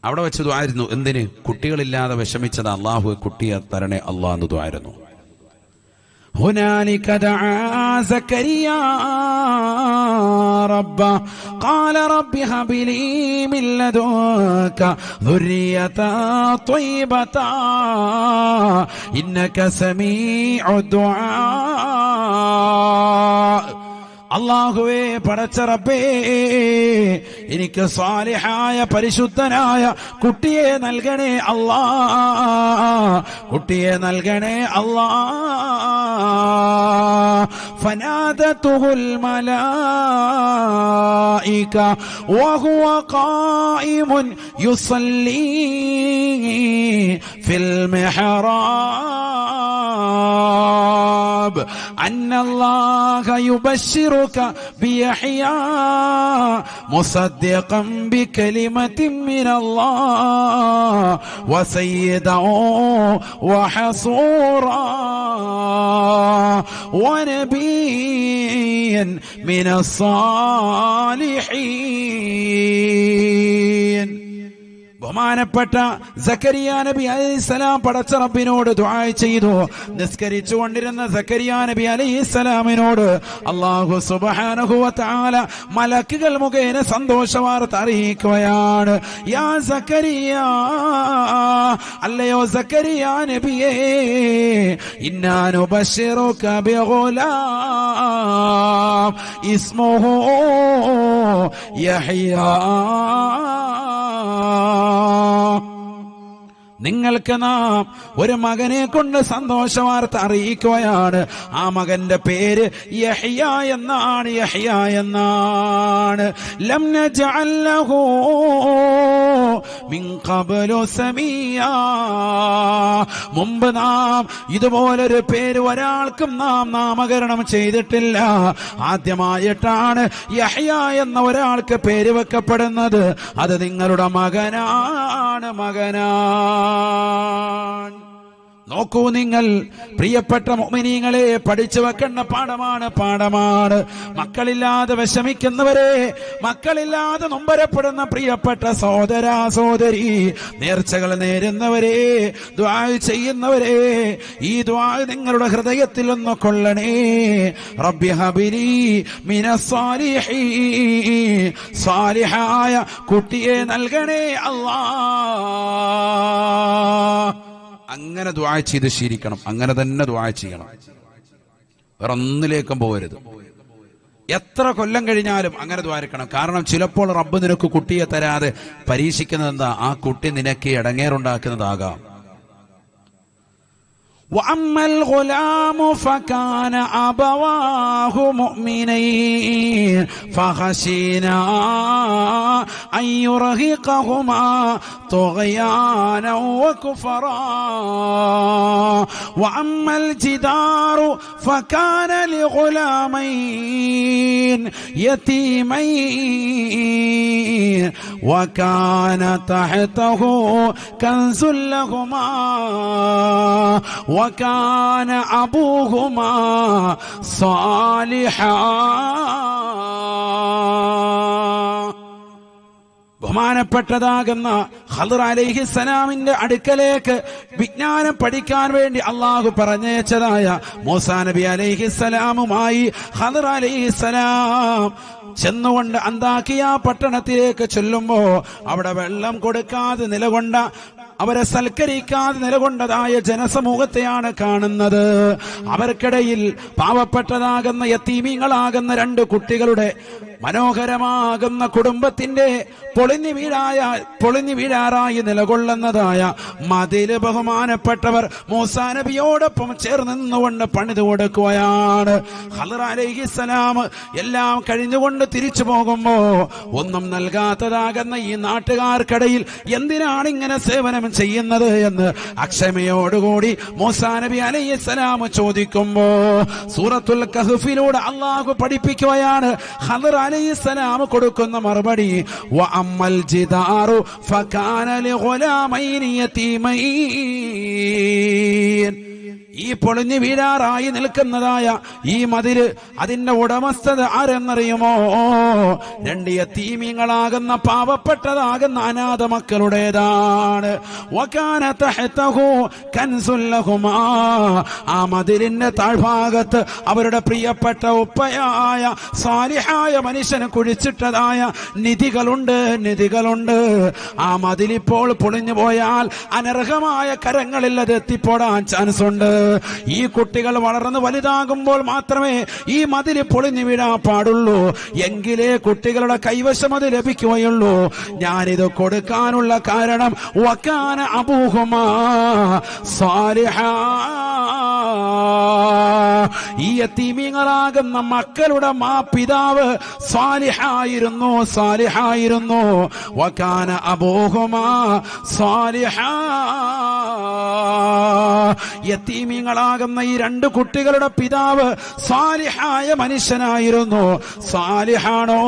അവിടെ വെച്ച് ദുആയിരുന്നു. എന്തിന്? കുട്ടികളില്ലാതെ വിഷമിച്ചത് അള്ളാഹു കുട്ടിയെ തരണേ അള്ളാഹ് എന്ന് ദുആയിരുന്നു. هنالك دعا زكريا ربه قال رب هب لي من لدنك ذرية طيبة إنك سميع الدعاء. അല്ലാഹുവേ, പടച്ച റബ്ബേ, എനിക്ക് സാലിഹായ പരിശുദ്ധനായ കുട്ടിയെ നൽകണേ അല്ലാ, കുട്ടിയെ നൽകണേ അല്ലാ. ഫനാദതുഹുൽ മലായിക വഹുവ ഖായിമുൻ യുസല്ലി ഫിൽ മിഹ്റാബ് അന്നല്ലാഹ യുബശ്ശിറു بيحيى مصدقا بكلمة من الله وسيدا وحصورا ونبيا من الصالحين. ബഹുമാനപ്പെട്ട സക്കരിയ നബി അലൈഹിസ്സലാം പടച്ച റബ്ബിനോട് ദുആ ചെയ്തു. നിസ്കരിച്ചു കൊണ്ടിരുന്ന സക്കരിയ നബി അലൈഹിസ്സലാമിനോട് അല്ലാഹു സുബ്ഹാനഹു വ തആല മലക്കുകൾ മുഖേന സന്തോഷവാർത്ത അറിയിക്കുകയാണ്. യാ സക്കരിയ, അല്ലയോ സക്കരിയ നബിയേ, ഇന്നാ നുബശ്ശിറുക ബിഗുലാം ഇസ്മുഹു യഹ്യാ. നിങ്ങൾക്ക് നാം ഒരു മകനെ കൊണ്ട് സന്തോഷവാർത്ത അറിയിക്കുകയാണ്. ആ മകന്റെ പേര് യഹ്യ എന്നാണ്. യഹ്യ എന്നാണ്. ലം നജഅൽ ലഹു മിൻ ഖബ്ലു സമീയ. മുമ്പ് നാം ഇതുപോലൊരു പേര് ഒരാൾക്കും നാം നാമകരണം ചെയ്തിട്ടില്ല. ആദ്യമായിട്ടാണ് യഹ്യ എന്ന ഒരാൾക്ക് പേര് വെക്കപ്പെടുന്നത്. അത് നിങ്ങളുടെ മകനാണ്, മകനാണ്. നോക്കൂ നിങ്ങൾ പ്രിയപ്പെട്ട മുഅ്മിനീങ്ങളെ, പഠിച്ചു വെക്കേണ്ട പാഠമാണ്, പാഠമാണ്. മക്കളില്ലാതെ വിഷമിക്കുന്നവരെ, മക്കളില്ലാതെ നൊമ്പരപ്പെടുന്ന പ്രിയപ്പെട്ട സഹോദര സഹോദരി, നേർച്ചകൾ നേരുന്നവരെ, ദുആ ചെയ്യുന്നവരെ, ഈ ദുആ നിങ്ങളുടെ ഹൃദയത്തിൽ ഒന്ന് കൊള്ളണേ. റബ്ബി ഹബിലി മിനസ് സാലിഹീൻ, സാലിഹായ കുട്ടിയെ നൽകണേ അല്ലാഹ്. അങ്ങനെ ദുആ ചെയ്ത് ശീലിക്കണം. അങ്ങനെ തന്നെ ദുആ ചെയ്യണം. വേറെ ഒന്നിലേക്കും പോകരുത്. എത്ര കൊല്ലം കഴിഞ്ഞാലും അങ്ങനെ ദ്വാരക്കണം. കാരണം ചിലപ്പോൾ റബ്ബ് നിനക്ക് കുട്ടിയെ തരാതെ പരീക്ഷിക്കുന്നത് എന്താ? ആ കുട്ടി നിനക്ക് ഇടങ്ങേറുണ്ടാക്കുന്നതാകാം. وأما الغلام فكان أبواه مؤمنين فخشينا أن يرهقهما طغيانا وكفرا وأما الجدار فكان لغلامين يتيمين وكان تحته كنز لهما وكان أبوهما صالحا. ബഹുമാനപ്പെട്ടതാകുന്ന ഖദർ അലൈഹിസ്സലാമിന്റെ അടുക്കലേക്ക് വിജ്ഞാനം പഠിക്കാൻ വേണ്ടി അള്ളാഹു പറഞ്ഞയച്ചതായ മൂസാ നബി അലൈഹിസ്സലാമുമായി ഖദർ അലൈഹിസ്സലാം ചെന്നുകൊണ്ട് അന്താക്കിയ പട്ടണത്തിലേക്ക് ചെല്ലുമ്പോ അവിടെ വെള്ളം കൊടുക്കാതെ നിലകൊണ്ട അവരെ സൽക്കരിക്കാതെ നിലകൊണ്ടതായ ജനസമൂഹത്തെയാണ് കാണുന്നത്. അവർക്കിടയിൽ പാവപ്പെട്ടതാകുന്ന യതീമീങ്ങളാകുന്ന 2 കുട്ടികളുടെ മനോഹരമാകുന്ന കുടുംബത്തിന്റെ പൊളിഞ്ഞു വീഴാറായി നിലകൊള്ളുന്നതായ മതില് ബഹുമാനപ്പെട്ടവർ മൂസാ നബിയോടൊപ്പം ചേർന്ന് നിന്നുകൊണ്ട് പണിതു കൊടുക്കുകയാണ്. ഖളർ അലൈഹിസ്സലാം എല്ലാം കഴിഞ്ഞുകൊണ്ട് തിരിച്ചു പോകുമ്പോ ഒന്നും നൽകാത്തതാകുന്ന ഈ നാട്ടുകാർക്കിടയിൽ എന്തിനാണ് ഇങ്ങനെ സേവനം ചെയ്യുന്നത് എന്ന് അക്ഷമയോടുകൂടി മൂസാ നബി അലൈഹിസ്സലാം ചോദിക്കുമ്പോ സൂറത്തുൽ കഹ്ഫിലൂടെ അള്ളാഹു പഠിപ്പിക്കുകയാണ്. ഖളർ അലൈഹിസ്സലാം കൊടുക്കുന്ന മറുപടി വഅമ്മൽ ജിദാറു ഫകാന ലിഗുലാമൈനി യതീമൈൻ. ഈ പൊളിഞ്ഞു വീഴാറായി നിൽക്കുന്നതായ ഈ മതില് അതിന്റെ ഉടമസ്ഥത ആരെന്നറിയുമോ? 2 യതീമീങ്ങളാകുന്ന പാവപ്പെട്ടതാകുന്ന അനാഥ മക്കളുടേതാണ്. വകാന തഹ്തഹു കൻസുൽ ലഹുമാ. ആ മതിലിന്റെ താഴ്ഭാഗത്ത് അവരുടെ പ്രിയപ്പെട്ട ഉപ്പയായ സാലിഹായ മനുഷ്യന് കുഴിച്ചിട്ടതായ നിധികളുണ്ട്. ആ മതിലിപ്പോൾ പൊളിഞ്ഞു പോയാൽ അനർഹമായ കരങ്ങളിൽ അത് എത്തിപ്പെടാൻ ചാൻസ് ഉണ്ട്. ഈ കുട്ടികൾ വളർന്ന് വലുതാകുമ്പോൾ മാത്രമേ ഈ മതില് പൊളിഞ്ഞു വീഴാൻ പാടുള്ളൂ. എങ്കിലേ കുട്ടികളുടെ കൈവശം അത് ലഭിക്കുകയുള്ളൂ. ഞാനിത് കൊടുക്കാനുള്ള കാരണം വകാന അബൂഹുമാ സാലിഹാ. ഈ യതീമീങ്ങളാകുന്ന മക്കളുടെ പിതാവ് സാലിഹായിരുന്നു. വകാന അബൂഹുമാ സാലിഹാ. യതീമീങ്ങളാകുന്ന ഈ 2 കുട്ടികളുടെ പിതാവ് സാലിഹായ മനുഷ്യനായിരുന്നു. സാലിഹാണോ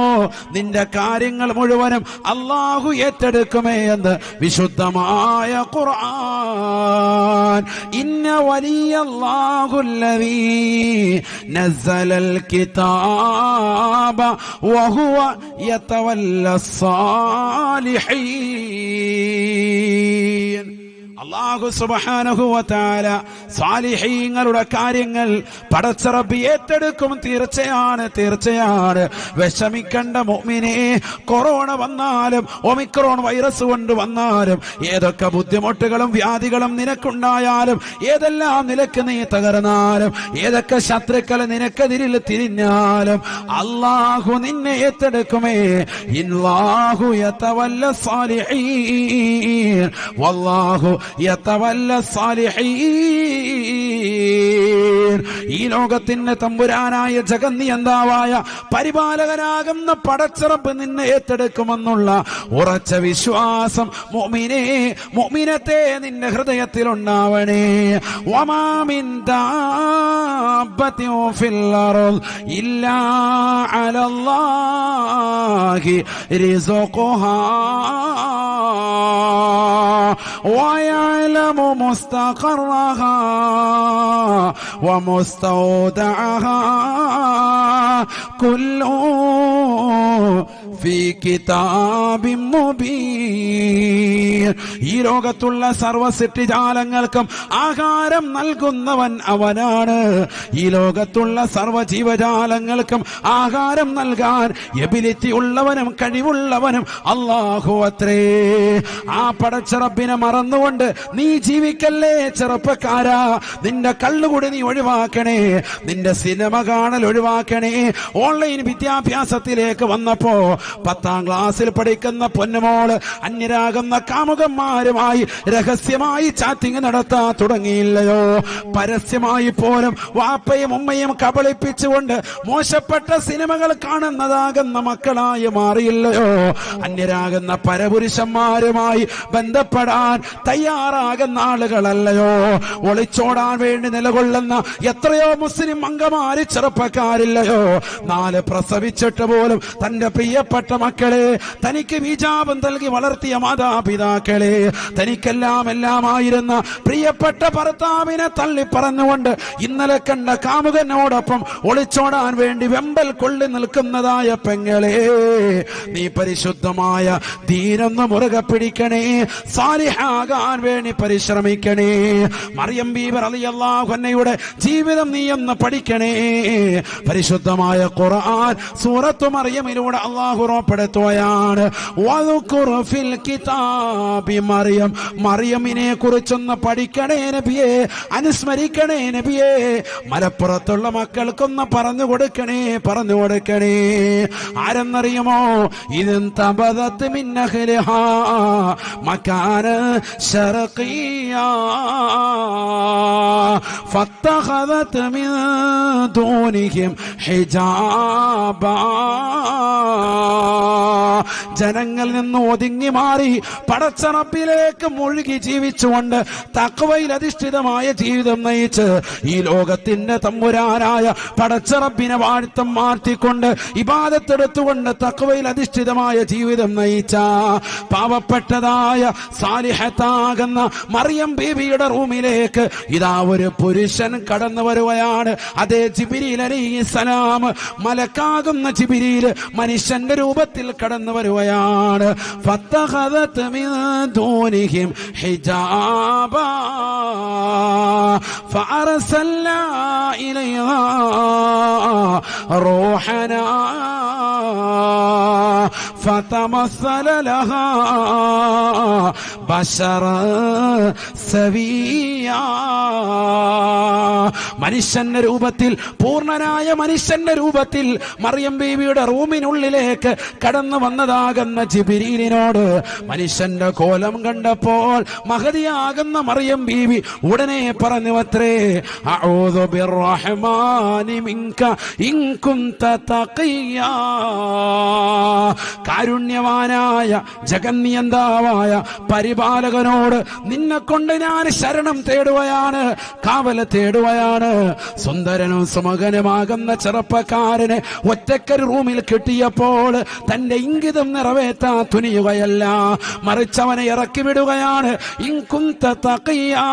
നിന്റെ കാര്യങ്ങൾ മുഴുവനും അല്ലാഹു ഏറ്റെടുക്കുമേ എന്ന് വിശുദ്ധമായ ഖുർആൻ. ഇന്ന വലിയല്ലാഹുല്ലദീ നസ്സലൽ കിതാബ വഹുവ യതവല്ലസ്സാലിഹീൻ. അല്ലാഹു സുബ്ഹാനഹു വ തആല സാലിഹീങ്ങളുടെ കാര്യങ്ങൾ പടച്ച റബ്ബ് ഏറ്റെടുക്കും. തീർച്ചയാണ്. വിഷമിക്കണ്ട മുഅ്മിനേ. കൊറോണ വന്നാലും ഒമിക്രോൺ വൈറസ് കൊണ്ട് വന്നാലും ഏതൊക്കെ ബുദ്ധിമുട്ടുകളും വ്യാധികളും നിനക്കുണ്ടായാലും ഏതെല്ലാം നിലക്ക് നീ തകർന്നാലും ഏതൊക്കെ ശത്രുക്കൾ നിനക്കെതിരിൽ തിരിഞ്ഞാലും അല്ലാഹു നിന്നെ ഏറ്റെടുക്കുമേ. ഇല്ലാഹു യതവല്ല സാലിഹീൻ വല്ലാഹു യതവല്ല സാലിഹീൻ. ഈ ലോകത്തിന്റെ തമ്പുരാനായ ജഗന്നിയന്താവായ പരിപാലകനാകുന്ന പടച്ച റബ്ബ് നിന്നെ ഏറ്റെടുക്കുമെന്നുള്ള ഉറച്ച വിശ്വാസം മുഅ്മിനത്തെ നിന്റെ ഹൃദയത്തിൽ ഉണ്ടാവണേ. വമാ മിൻ ദാബത്തിൻ ഫിൽ അർദ് ഇല്ലാ അലല്ലാഹി റിസ്ഖുഹാ ويعلم مستقرها ومستودعها كل في كتاب مبين. ഈ ലോകത്തുള്ള സർവ്വ സൃഷ്ടിജാലങ്ങൾക്കും ആഹാരം നൽകുന്നവൻ അവനാണ്. ഈ ലോകത്തുള്ള സർവ്വ ജീവജാലങ്ങൾക്കും ആഹാരം നൽകാൻ എബിലിറ്റി ഉള്ളവനും കഴിവുള്ളവനും അല്ലാഹു അത്രേ. ആ പടച്ച റബ്ബിനെ മറന്നുകൊണ്ട് നീ ജീവിക്കല്ലേ ചെറുപ്പക്കാരാ. നിന്റെ കള്ളുകൂടി നീ ഒഴിവാക്കണേ. നിന്റെ സിനിമ കാണൽ ഒഴിവാക്കണേ. ഓൺലൈൻ വിദ്യാഭ്യാസത്തിലേക്ക് വന്നപ്പോ 10ാം ക്ലാസ്സിൽ പഠിക്കുന്ന പൊന്നുമോള് അന്യരാകുന്ന കാമുകന്മാരുമായി രഹസ്യമായി ചാറ്റിംഗ് നടത്താൻ തുടങ്ങിയില്ലയോ? പരസ്യമായി പോലും വാപ്പയും ഉമ്മയും കബളിപ്പിച്ചുകൊണ്ട് മോശപ്പെട്ട സിനിമകൾ കാണുന്നതാകുന്ന മക്കളായി മാറിയില്ലയോ? അന്യരാകുന്ന പരപുരുഷന്മാരുമായി ബന്ധപ്പെടാൻ തയ്യാറാകുന്ന ആളുകളല്ലയോ? ഒളിച്ചോടാൻ വേണ്ടി നിലകൊള്ളുന്ന എത്രയോ മുസ്ലിം അംഗമാര് ചെറുപ്പക്കാരില്ലയോ? 4 പ്രസവിച്ചിട്ട് പോലും തന്റെ പ്രിയപ്പെട്ട മക്കളെ തനിക്ക് ഹിജാബ് നൽകി വളർത്തിയ മാതാപിതാക്കളെ തനിക്കെല്ലാമായിരുന്ന പ്രിയപ്പെട്ട ഭർത്താവിനെ തള്ളി പറഞ്ഞുകൊണ്ട് ഇന്നലെ കണ്ട കാമുകനോടൊപ്പം ഒളിച്ചോടാൻ വേണ്ടി വെമ്പൽ കൊള്ളി നിൽക്കുന്നതായ പെങ്ങളെ, നീ പരിശുദ്ധമായ ദീനൊന്ന് മുറുകെ പിടിക്കണേ. സാലിഹാകാൻ വേണ്ടി പരിശ്രമിക്കണേ. മറിയം ബീബി റളിയല്ലാഹു അൻഹയുടെ ജീവിതം നീ ഒന്ന് പഠിക്കണേ. പരിശുദ്ധമായ ഖുർആൻ സൂറത്തു മറിയമിലൂടെ മറിയമിനോട് അള്ളാഹു ഉറപ്പെടുത്തുകയാണ്, വദ്കുർ ഫിൽ കിതാബി മറിയം, മറിയമിനെ കുറിച്ചൊന്ന് പഠിക്കണേ നബിയേ, അനുസ്മരിക്കണേ നബിയേ, മലപ്പുറത്തുള്ള മക്കൾക്കൊന്ന് പറഞ്ഞു കൊടുക്കണേ, പറഞ്ഞു കൊടുക്കണേ. ആരെന്നറിയുമോ? ഇദൻ തബദത് മിൻ നഖ്ലിഹാ മകാന ശർഖിയാ ഫത്തഖദത് മിൻ ദൂനിഹിം ഹിജാബാ. ജനങ്ങളിൽ നിന്ന് ഒതുങ്ങി മാറി പടച്ച റബ്ബിലേക്ക് മുഴുകി ജീവിച്ചുകൊണ്ട് തഖ്വയിൽ അധിഷ്ഠിതമായ ജീവിതം നയിച്ച് ഈ ലോകത്തിന്റെ തമ്പുരാനായ പടച്ച റബ്ബിനെ വാഴ്ത്തം മാറ്റിക്കൊണ്ട് ഇബാദത്തെടുത്തുകൊണ്ട് തഖ്വയിൽ അധിഷ്ഠിതമായ ജീവിതം നയിച്ച പാവപ്പെട്ടതായ സാലിഹത്താകുന്ന മറിയം ബീവിയുടെ റൂമിലേക്ക് ഇതാ ഒരു പുരുഷൻ കടന്നു വരുകയാണ്. അതേ ജിബ്രീൽ അലൈഹിസ്സലാം, മലക്കാകുന്ന ജിബ്രീൽ മനുഷ്യന്റെ രൂപത്തിൽ കടന്നു വരുകയാണ്. ഫത്തഖദത് മിൻ ദൂനിഹിം ഹിജാബാ ഫഅർസൽനാ ഇലൈഹാ റൂഹനാ ഫതമസ്സല ലഹാ ബശറൻ സവിയ്യാ. മനുഷ്യന്റെ രൂപത്തിൽ, പൂർണ്ണനായ മനുഷ്യന്റെ രൂപത്തിൽ മറിയം ബീവിയുടെ റൂമിനുള്ളിലേക്ക് കടന്നു വന്നതാകുന്ന ജിബ്രീലിനോട് മനുഷ്യന്റെ കോലം കണ്ടപ്പോൾ മഹദിയാകുന്ന മറിയം ബീവി ഉടനെ പറഞ്ഞു അത്രേ, അഊദു ബിർറഹ്മാനി മിൻക ഇൻ കുൻത തഖിയ്യാ. കാരുണ്യവാനായ ജഗന്നിയന്താവായ പരിപാലകനോട് നിന്നെ കൊണ്ട് ഞാൻ ശരണം തേടുകയാണ്, കാവല തേടുകയാണ്. സുന്ദരനും സുമകനുമാകുന്ന ചെറുപ്പക്കാരനെ ഒറ്റക്കൊരു റൂമിൽ കിട്ടിയപ്പോൾ തന്റെ ഇംഗിതം നിറവേറ്റാൻ തുനിയുകയല്ല, മറിച്ചവനെ ഇറക്കി വിടുകയാണ്. ഇൻ കുൻത തഖിയ്യാ,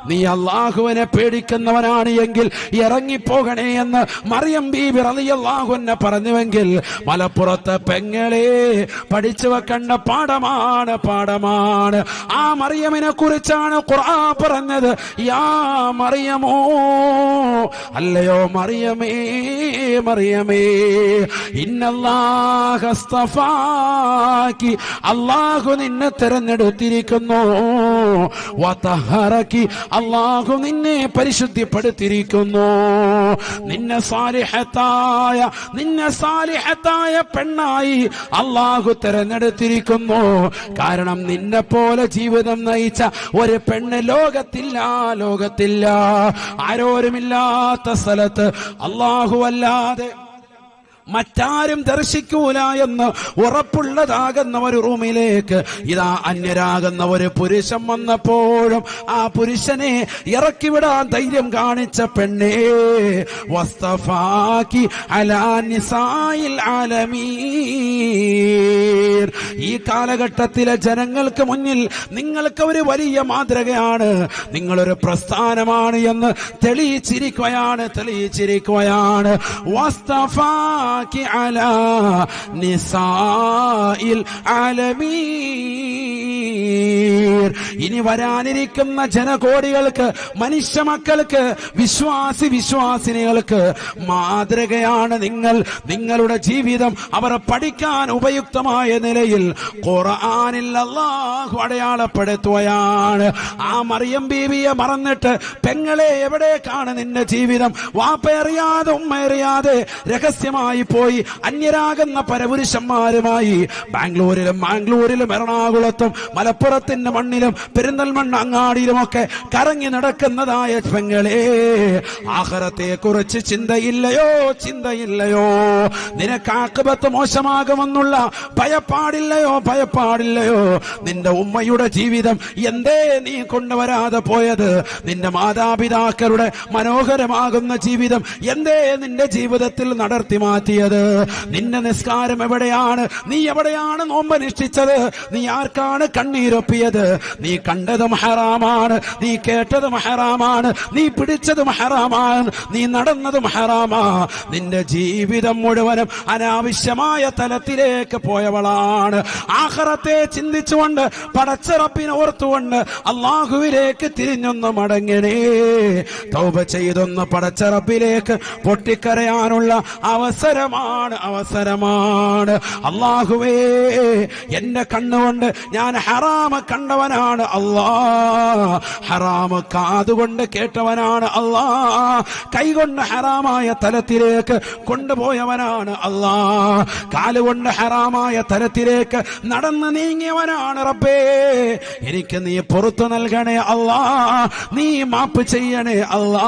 നീ അല്ലാഹുവിനെ പേടിക്കുന്നവനാണ് എങ്കിൽ ഇറങ്ങിപ്പോകണേ എന്ന് മറിയം ബീബി റളിയല്ലാഹു അൻഹ പറഞ്ഞുവെങ്കിൽ മലപ്പുറത്തെ പെങ്ങളെ പഠിച്ചു വെക്കേണ്ട പാഠമാണ്, പാഠമാണ്. ആ മറിയമിനെ കുറിച്ചാണ് ഖുർആൻ പറഞ്ഞത്, യാ മറിയമോ, അല്ലയോ മറിയമേ, മറിയമേ, ഇന്നല്ലാഹ അസ്തഫാകി, അല്ലാഹു നിന്നെ തിരഞ്ഞെടുത്തിരിക്കുന്നു, വതഹറകി, അല്ലാഹു നിന്നെ പരിശുദ്ധിപ്പെടുത്തിയിരിക്കുന്നു, നിന്നെ സാലിഹത്തായ പെണ്ണായി അല്ലാഹു തിരഞ്ഞെടുത്തിരിക്കുന്നു. കാരണം നിന്നെ പോലെ ജീവിതം നയിച്ച ഒരു പെണ്ണ് ലോകത്തില്ല, ലോകത്തില്ല. ആരോരുമില്ലാത്ത സ്ഥലത്ത് അല്ലാഹു അല്ലാതെ മറ്റാരും ദർശിക്കൂല എന്ന് ഉറപ്പുള്ളതാകുന്ന ഒരു റൂമിലേക്ക് ഇതാ അന്യരാകുന്ന ഒരു പുരുഷൻ വന്നപ്പോഴും ആ പുരുഷനെ ഇറക്കിവിടാൻ ധൈര്യം കാണിച്ച പെണ്ണേ, വസ്തഫാക്കി അലാ നിസായിൽ ആലമീൻ. ഈ കാലഘട്ടത്തിലെ ജനങ്ങൾക്ക് മുന്നിൽ നിങ്ങൾക്ക് ഒരു വലിയ മാതൃകയാണ്, നിങ്ങളൊരു പ്രസ്ഥാനമാണ് എന്ന് തെളിയിച്ചിരിക്കുകയാണ്. على نساء العالمين. ഇനി വരാനിരിക്കുന്ന ജനകോടികൾക്ക്, മനുഷ്യ മക്കൾക്ക്, വിശ്വാസിനികൾക്ക് മാതൃകയാണ് നിങ്ങൾ. നിങ്ങളുടെ ജീവിതം അവർ പഠിക്കാൻ ഉപയുക്തമായ നിലയിൽ ഖുർആനിൽ അല്ലാഹു അടയാളപ്പെടുത്തുകയാണ്. ആ മറിയം ബീവിയെ മറന്നിട്ട് പെങ്ങളെ എവിടേക്കാണ് നിന്റെ ജീവിതം? വാപ്പയറിയാതെ ഉമ്മയറിയാതെ രഹസ്യമായി പോയി അന്യരാകുന്ന പരപുരുഷന്മാരുമായി ബാംഗ്ലൂരിലും എറണാകുളത്തും മലപ്പുറത്തിന്റെ മണ്ണിലും പെരിന്തൽമണ്ണ അങ്ങാടിയിലുമൊക്കെ കറങ്ങി നടക്കുന്നതായ പെങ്ങളെ, ആഖിറത്തെ കുറിച്ച് ചിന്തയില്ലയോ? നിനക്ക് ആഖിബത്ത് മോശമാകുമെന്നുള്ള ഭയപ്പാടില്ലയോ? നിന്റെ ഉമ്മയുടെ ജീവിതം എന്തേ നീ കൊണ്ടുവരാതെ പോയത്? നിന്റെ മാതാപിതാക്കളുടെ മനോഹരമാകുന്ന ജീവിതം എന്തേ നിന്റെ ജീവിതത്തിൽ നടത്തി മാറ്റിയത്? നിന്റെ നിസ്കാരം എവിടെയാണ്? നീ എവിടെയാണ് നോമ്പനുഷ്ഠിച്ചത്? നീ ആർക്കാണ് കണ്ണീരൊപ്പിയത്? നീ കണ്ടതും ഹറാമാണ്, നീ കേട്ടതും ഹറാമാണ്, നീ പിടിച്ചതും ഹറാമാണ്, നീ നടന്നതും ഹറാമാ. നിന്റെ ജീവിതം മുഴുവനും അനാവശ്യമായ തലത്തിലേക്ക് പോയവളാണ്. ആഖിറത്തെ ചിന്തിച്ചുകൊണ്ട് പടച്ച റബ്ബിനെ ഓർത്തുകൊണ്ട് അല്ലാഹുവിലേക്ക് തിരിഞ്ഞൊന്ന് മടങ്ങണേ. തൗബ ചെയ്തൊന്ന് പടച്ച റബ്ബിലേക്ക് പൊട്ടിക്കരയാനുള്ള അവസരമാണ്. അല്ലാഹുവേ, എന്റെ കണ്ണുകൊണ്ട് ഞാൻ ഹറാമ് കണ്ടവനാണ് അല്ലാ, ഹറാമ് കാതുകൊണ്ട് കേട്ടവനാണ് അല്ലാ, കൈകൊണ്ട് ഹറാമായ തലത്തിലേക്ക് കൊണ്ടുപോയവനാണ് അല്ലാ, കാലുകൊണ്ട് ഹറാമായ തലത്തിലേക്ക് നടന്ന് നീങ്ങിയവനാണ് റബ്ബേ. എനിക്ക് നീ പുറത്തു നൽകണേ അല്ലാ, നീ മാപ്പ് ചെയ്യണേ അല്ലാ.